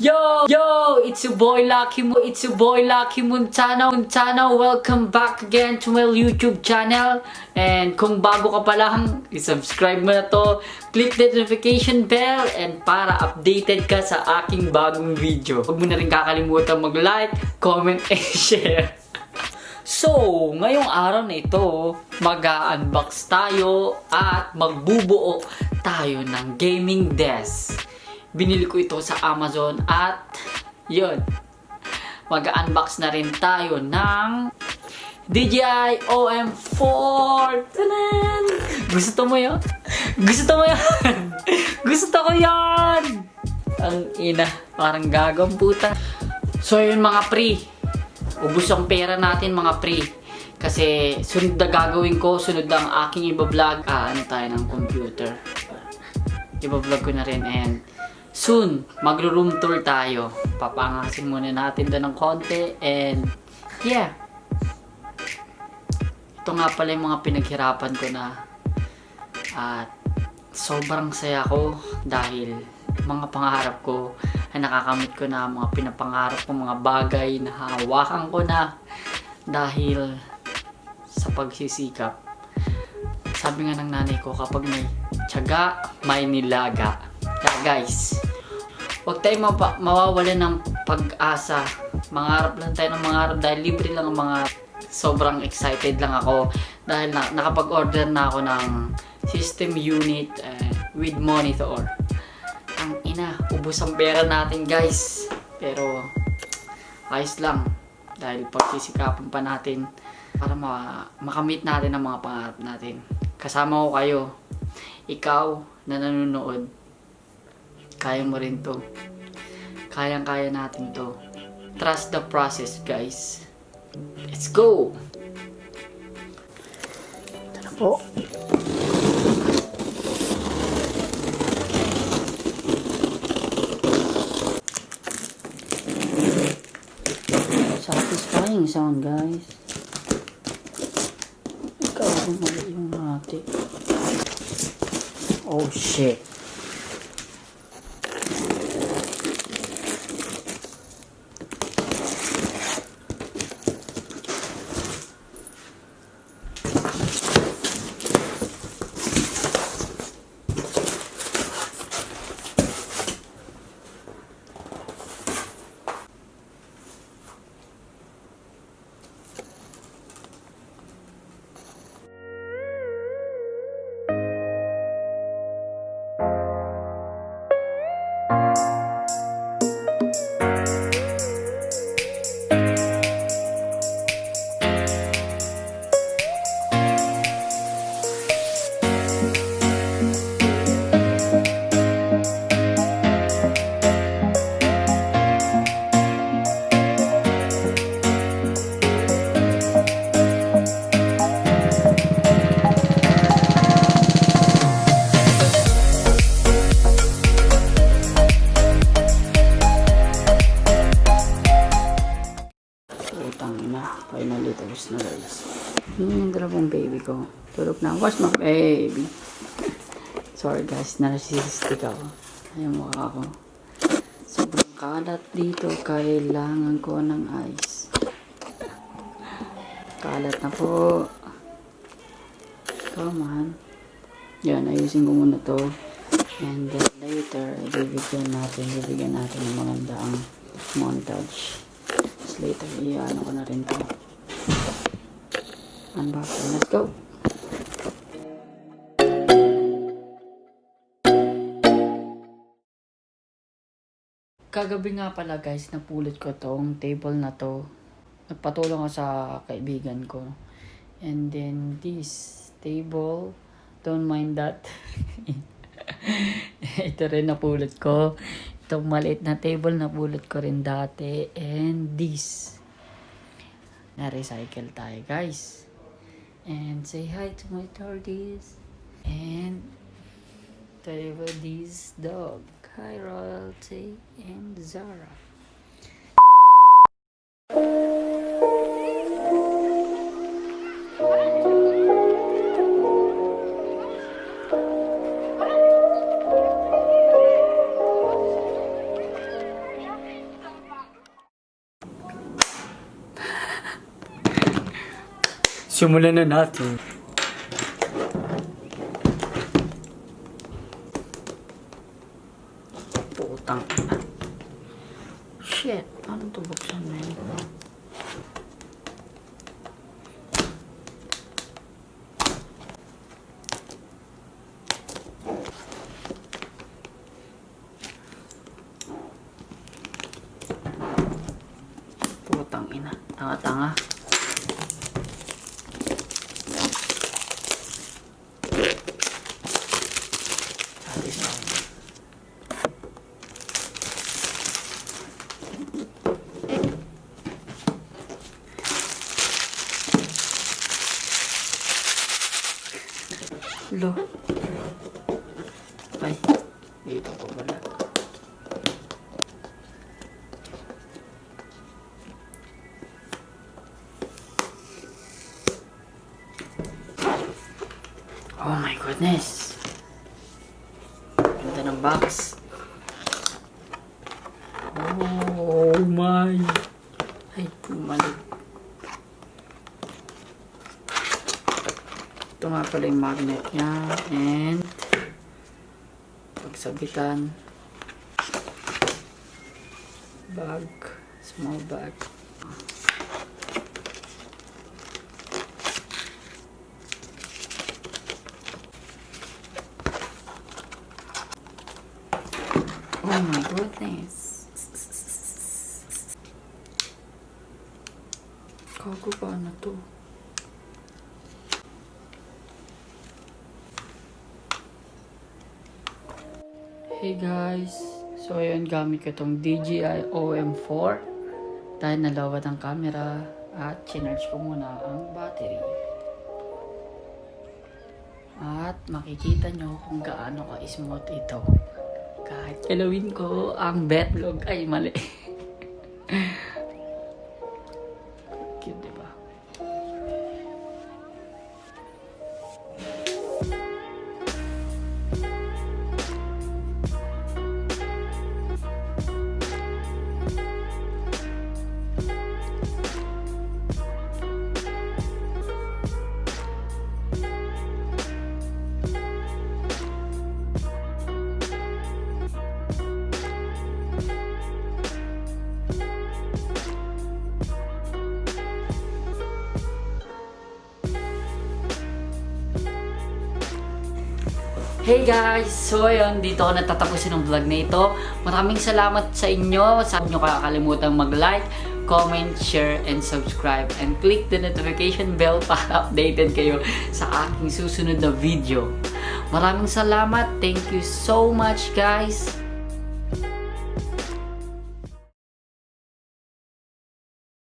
Yo, it's your boy Lucky Montano. Welcome back again to my YouTube channel. And kung bago ka pa lang, i-subscribe mo na to. Click the notification bell and para updated ka sa aking bagong video. Huwag mo na rin kakalimutan mag-like, comment, and share. So, ngayong araw na ito, mag-unbox tayo at magbubuo tayo ng gaming desk. Binili ko ito sa Amazon at yun, mag-unbox na rin tayo ng Dji OM4. Tanan! Gusto mo yun? Gusto ko yan! Ang ina, parang gagamputan. So yun mga pre, ubos ang pera natin mga pre. Kasi sunod na gagawin ko, sunod na ang aking iba-vlog. Ano tayo ng computer. Iba-vlog ko na rin and soon, magro-room tour tayo. Papangasin muna natin doon ng konti and yeah. Ito nga pala yung mga pinaghirapan ko na at sobrang saya ko dahil mga pangarap ko ay nakakamit ko na, mga pinapangarap ko, mga bagay na hawakan ko na dahil sa pagsisikap. Sabi nga ng nanay ko, kapag may tiyaga, may nilaga. Kaya guys, huwag tayo mawawalan ng pag-asa. Mangarap lang tayo ng mangarap dahil libre lang ang mga. Sobrang excited lang ako dahil nakapag-order na ako ng system unit with monitor. Ang ina, ubos ang pera natin guys. Pero ayos lang dahil pagsisikapan pa natin para makamit natin ang mga pangarap natin. Kasama ko kayo. Ikaw na nanonood, kaya mo rin to. Kayang-kaya natin to. Trust the process guys. Let's go! Ito na po. Satisfying sound guys. Ikaw kung mali yung natin. Oh shit. Finally, tapos na guys. Yung dalawang baby ko. Tulog na. What's my baby? Sorry guys, narcissistic ako. Ayaw mukha ako. Sobrang kalat dito. Kailangan ko ng ice. Kalat na po. Come on. Yan, ayusin ko muna to. And then later, bibigyan natin ng magandang montage. Later, iyan ko na rin to. Unboxing. Let's go! Kagabi nga pala guys, napulot ko tong table na to. Nagpatulong ako sa kaibigan ko. And then this table, don't mind that. Ito rin napulot ko. Itong maliit na table napulot ko rin dati. And this, na-recycle tayo guys. And say hi to my tortoise. And to this dog. Hi Royalty and Zara. Simulan na natin. Putang ina. Shit, paano ito buksan na yun? Putang ina, tanga-tanga. Lo. Ay, dito ko pala. Oh my goodness. Ganda ng box. Oh my. Ay, pumalig. Ito nga pala yung magnet niya. And pagsabitan. Bag. Small bag. Oh my goodness. Kago ba na to? Hey guys, so ayun, gamit ko itong Dji OM4 dahil nalawad ang camera at chinarge ko muna ang battery. At makikita nyo kung gaano ka-smooth ito. Kahit galawin ko ang betlog, ay mali. Cute, diba? Hey guys! So ayun, dito ako natatapusin ng vlog na ito. Maraming salamat sa inyo. Huwag nyo kakalimutan mag-like, comment, share, and subscribe. And click the notification bell para updated kayo sa aking susunod na video. Maraming salamat. Thank you so much guys!